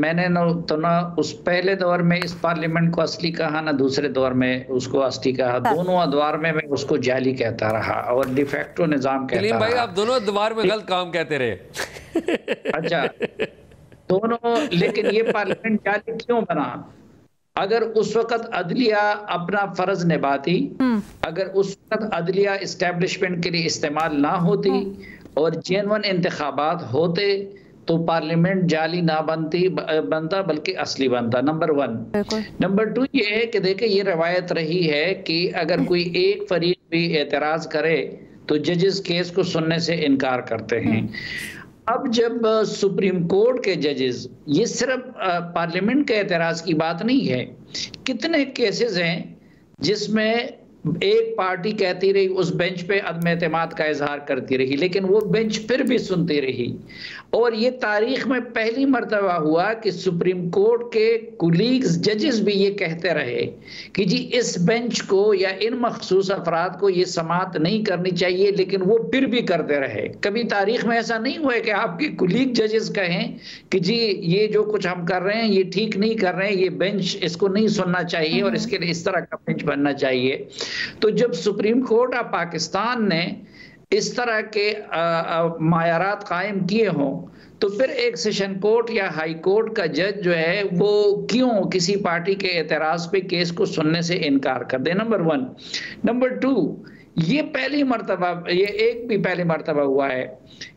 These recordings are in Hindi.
मैंने ना उस पहले दौर में इस पार्लियामेंट को असली कहा, ना दूसरे दौर में उसको असली कहा। दोनों दौर में मैं उसको जाली कहता रहा और डिफेक्टो निजाम कहता सलीम भाई रहा। आप दोनों दौर में गलत काम कहते रहे। अच्छा, दोनों, लेकिन ये पार्लियामेंट जाली क्यों बना? अगर उस वक्त अदलिया अपना फर्ज निभाती, अगर उस वक्त अदलिया इस्टेब्लिशमेंट के लिए इस्तेमाल ना होती और जेन्युइन इंतखाबात होते तो पार्लियामेंट जाली ना बनता बल्कि असली बनता। नंबर 1। नंबर 2 ये है कि देखिए, ये रवायत रही है कि अगर कोई एक फरीक भी एतराज करे तो जजेस केस को सुनने से इनकार करते हैं। अब जब सुप्रीम कोर्ट के जजेस, ये सिर्फ पार्लियामेंट के एतराज की बात नहीं है, कितने केसेस हैं जिसमें एक पार्टी कहती रही, उस बेंच पे अदम एतमाद का इजहार करती रही, लेकिन वो बेंच फिर भी सुनती रही। और ये तारीख में पहली मर्तबा हुआ कि सुप्रीम कोर्ट के कुलीग्स जजेस भी ये कहते रहे कि जी इस बेंच को या इन मखसूस अफराद को ये समाअत नहीं करनी चाहिए, लेकिन वो फिर भी करते रहे। कभी तारीख में ऐसा नहीं हुआ है कि आपके कुलीग जजेस कहें कि जी ये जो कुछ हम कर रहे हैं ये ठीक नहीं कर रहे हैं, ये बेंच इसको नहीं सुनना चाहिए और इसके लिए इस तरह का बेंच बनना चाहिए। तो जब सुप्रीम कोर्ट ऑफ पाकिस्तान ने इस तरह के मायारात कायम किए हों, तो फिर एक सेशन कोर्ट या हाई कोर्ट का जज जो है वो क्यों किसी पार्टी के एतराज पे केस को सुनने से इनकार कर दे? नंबर 1। नंबर 2, ये पहली मर्तबा, ये एक भी पहली मर्तबा हुआ है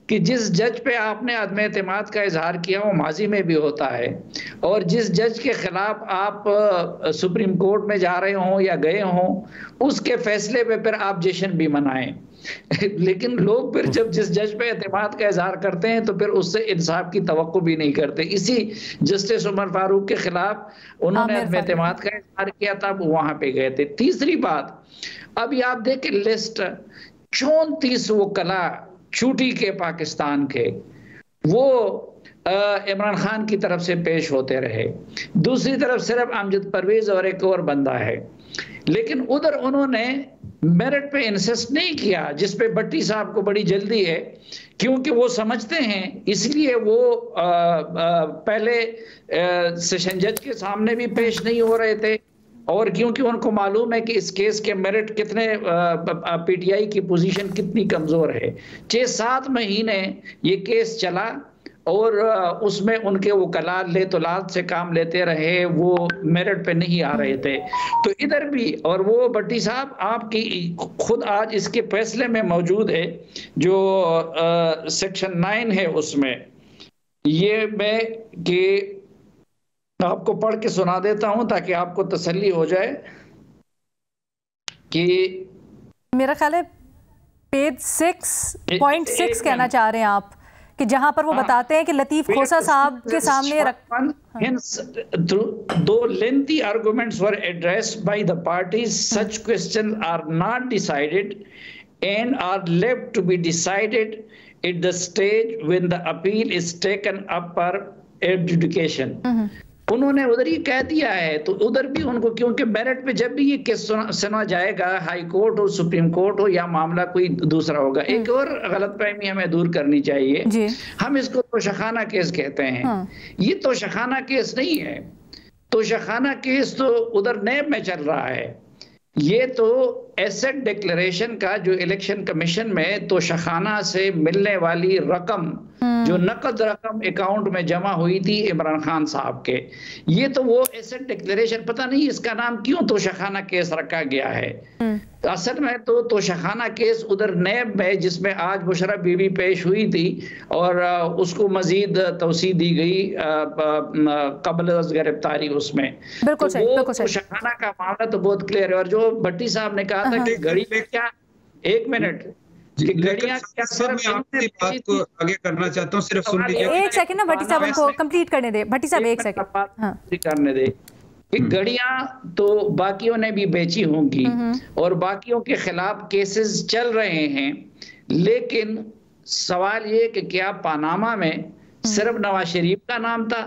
कि जिस जज पे आपने अदम एतमाद का इजहार किया वो माजी में भी होता है, और जिस जज के खिलाफ आप सुप्रीम कोर्ट में जा रहे हों या गए हों उसके फैसले पे फिर आप जश्न भी मनाएं। लेकिन लोग फिर जब जिस जज पे एतमाद का इजहार करते हैं तो फिर उससे इंसाफ की तवक्को भी नहीं करते। इसी जस्टिस उमर फारूक के खिलाफ उन्होंने अदम एतमाद का इजहार किया था, वो वहां पे गए थे। तीसरी बात, अभी आप देखें लिस्ट, 34 वकला छूटी के पाकिस्तान के वो इमरान खान की तरफ से पेश होते रहे। दूसरी तरफ सिर्फ अमजद परवेज और एक और बंदा है, लेकिन उधर उन्होंने मेरिट पे इंसिस्ट नहीं किया, जिस पे भट्टी साहब को बड़ी जल्दी है, क्योंकि वो समझते हैं, इसलिए वो पहले सेशन जज के सामने भी पेश नहीं हो रहे थे, और क्योंकि उनको मालूम है कि इस केस के मेरिट कितने, पीटीआई की पोजीशन कितनी कमजोर है। 6-7 महीने ये केस चला और उसमें उनके वकला लेतोलात से काम लेते रहे, वो मेरिट पे नहीं आ रहे थे। तो इधर भी, और वो भट्टी साहब आपकी खुद आज इसके फैसले में मौजूद है, जो सेक्शन 9 है उसमें, ये मैं कि आपको पढ़ के सुना देता हूं ताकि आपको तसल्ली हो जाए कि मेरा ख्याल है पेज 6.6 कहना चाह रहे हैं आप, कि जहां पर वो बताते हैं कि लतीफ खोसा साहब के सामने दो lengthy arguments were addressed by the parties, such questions are not decided and are left to be decided at the stage when the appeal is taken up for adjudication. उन्होंने उधर ही कह दिया है, तो उधर भी उनको, क्योंकि मेरिट पे जब भी ये केस सुना जाएगा, हाई कोर्ट हो, सुप्रीम कोर्ट हो, या मामला कोई दूसरा होगा। एक और गलतफहमी हमें दूर करनी चाहिए, हम इसको तोशाखाना केस कहते हैं। ये तोशाखाना केस नहीं है। तोशाखाना केस तो उधर नैब में चल रहा है। ये तो एसेट डिक्लेरेशन का, जो इलेक्शन कमीशन में तोशाखाना से मिलने वाली रकम, जो नकद रकम अकाउंट में जमा हुई थी इमरान खान साहब के, ये तो वो एसेट डिक्लेरेशन, पता नहीं इसका नाम क्यों तोशाखाना केस रखा गया है। असल में तो तोशाखाना केस उधर नैब में, जिसमें आज मुशर्रफ बीबी पेश हुई थी और उसको मजीद तौसी दी गई कबल गिरफ्तारी उसमें। बिल्कुल सही, बिल्कुल सही। तोशाखाना का मामला तो बहुत क्लियर है। और जो भट्टी साहब ने कहा था कि घड़ी में क्या, 1 मिनट, सब मैं आपकी बात को आगे करना चाहता हूँ, सिर्फ सुन लीजिए। 1 सेकंड ना, भट्टी साहब उनको कंप्लीट करने दे। भट्टी साहब 1 सेकंड करने दे। घड़ियां तो बाकियों ने भी बेची होंगी और बाकियों के खिलाफ केसेस चल रहे हैं, लेकिन सवाल ये कि क्या पनामा में सिर्फ नवाज शरीफ का नाम था?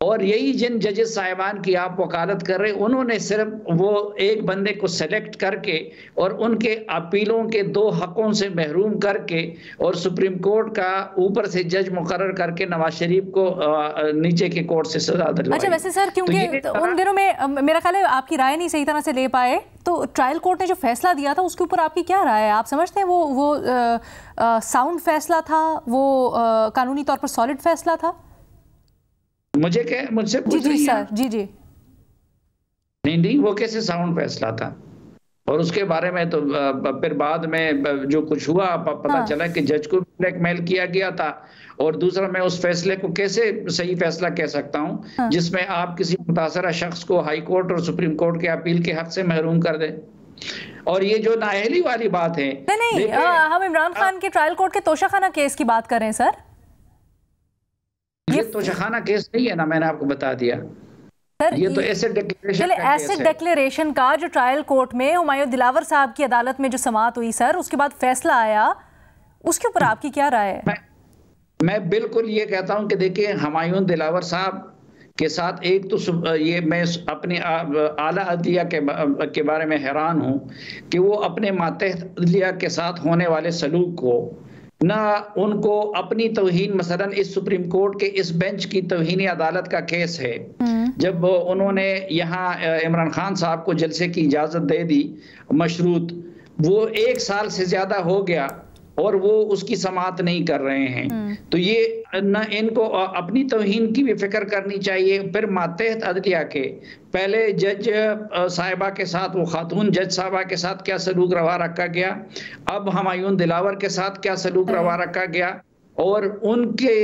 और यही जिन जजेस साहिबान की आप वकालत कर रहे हैं, उन्होंने सिर्फ वो एक बंदे को सेलेक्ट करके और उनके अपीलों के 2 हकों से महरूम करके और सुप्रीम कोर्ट का ऊपर से जज मुकर्रर करके नवाज शरीफ को नीचे के कोर्ट से सजा दिलवाई। अच्छा, वैसे सर क्योंकि तो उन दिनों में मेरा ख्याल है आपकी राय नहीं सही तरह से ले पाए, तो ट्रायल कोर्ट ने जो फैसला दिया था उसके ऊपर आपकी क्या राय है? आप समझते हैं वो साउंड फैसला था, वो कानूनी तौर पर सॉलिड फैसला था? मुझसे पूछ रही हैं? जी। नहीं, वो कैसे साउंड फैसला था? और उसके बारे में तो फिर बाद में जो कुछ हुआ पता चला कि जज को ब्लैकमेल किया गया था। और दूसरा, मैं उस फैसले को कैसे सही फैसला कह सकता हूं जिसमें आप किसी मुतासरा शख्स को हाई कोर्ट और सुप्रीम कोर्ट के अपील के हक से महरूम कर दें। और ये जो नाअहली वाली बात है, नहीं, हम इमरान खान के ट्रायल कोर्ट के तोशाखाना केस की बात कर रहे हैं सर। ये तोशाखाना केस नहीं है ना, मैंने आपको बता दिया सर। ये तो एसेट डिक्लेरेशन का केस है। एसेट डिक्लेरेशन का जो ट्रायल कोर्ट में हुमायूं दिलावर साहब की अदालत में जो समाअत हुई सर, उसके बाद फैसला आया, उसके ऊपर आपकी क्या राय है? मैं बिल्कुल ये कहता हूं कि देखिए, हुमायूं दिलावर साहब के साथ एक तो ये मैं अपनी आला अदलिया के बारे में हैरान हूं कि वो अपने मातहत अदलिया के साथ होने वाले सलूक को, ना उनको अपनी तौहीन, मसलन इस सुप्रीम कोर्ट के इस बेंच की तौहीन अदालत का केस है, जब उन्होंने यहाँ इमरान खान साहब को जलसे की इजाजत दे दी मशरूत, वो 1 साल से ज्यादा हो गया और वो उसकी समाअत नहीं कर रहे हैं। तो ये न इनको अपनी तौहीन की भी फिक्र करनी चाहिए। फिर मातहत अदलिया के पहले जज साहिबा के साथ, वो खातून जज साहिबा के साथ क्या सलूक रवा रखा गया, अब हुमायूं दिलावर के साथ क्या सलूक रवा रखा गया, और उनके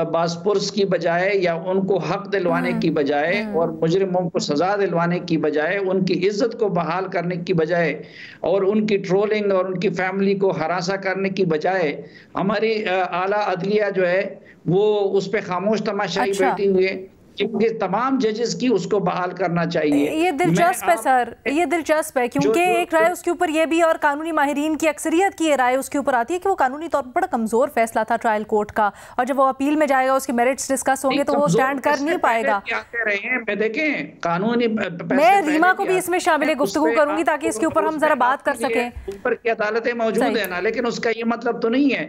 बासपुरस की बजाय या उनको हक दिलवाने की बजाय और मुजरिमों को सजा दिलवाने की बजाय, उनकी इज्जत को बहाल करने की बजाय और उनकी ट्रोलिंग और उनकी फैमिली को हरासा करने की बजाय, हमारी आला अदलिया जो है वो उस पर खामोश तमाशाई बैठी हुई है। क्योंकि तमाम जजेस की उसको बहाल करना चाहिए। ये दिलचस्प है सर, ये दिलचस्प है, क्योंकि एक राय उसके ऊपर ये भी, और कानूनी माहिरीन की अक्सरियत की ये राय उसके ऊपर आती है कि वो कानूनी तौर पर बड़ा कमजोर फैसला था ट्रायल कोर्ट का, और जब वो अपील में जाएगा उसके मेरिट्स डिस्कस होंगे तो वो स्टैंड कर नहीं पाएगा। क्या कह रहे हैं, मैं देखें कानूनी, मैं रीमा को भी इसमें शामिल गुफ्तगू करूंगी ताकि इसके ऊपर हम जरा बात कर सकें। ऊपर की अदालतें मौजूद है ना, लेकिन उसका ये मतलब तो नहीं है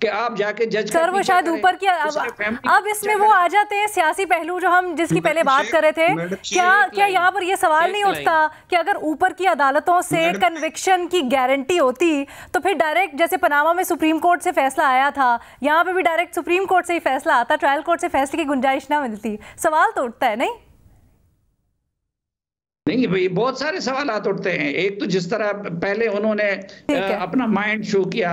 कि आप जाके जज सर, वो शायद ऊपर की, अब इसमें वो आ जाते हैं सियासी पहलू जो हम जिसकी पहले बात कर रहे थे। क्या यहाँ पर ये सवाल नहीं उठता कि अगर ऊपर की अदालतों से कन्विक्शन की गारंटी होती तो फिर डायरेक्ट, जैसे पनामा में सुप्रीम कोर्ट से फैसला आया था, यहाँ पे भी डायरेक्ट सुप्रीम कोर्ट से ही फैसला आता, ट्रायल कोर्ट से फैसले की गुंजाइश ना मिलती? सवाल तो उठता है नहीं भाई, बहुत सारे सवाल उठते हैं। एक तो जिस तरह पहले उन्होंने अपना माइंड शो किया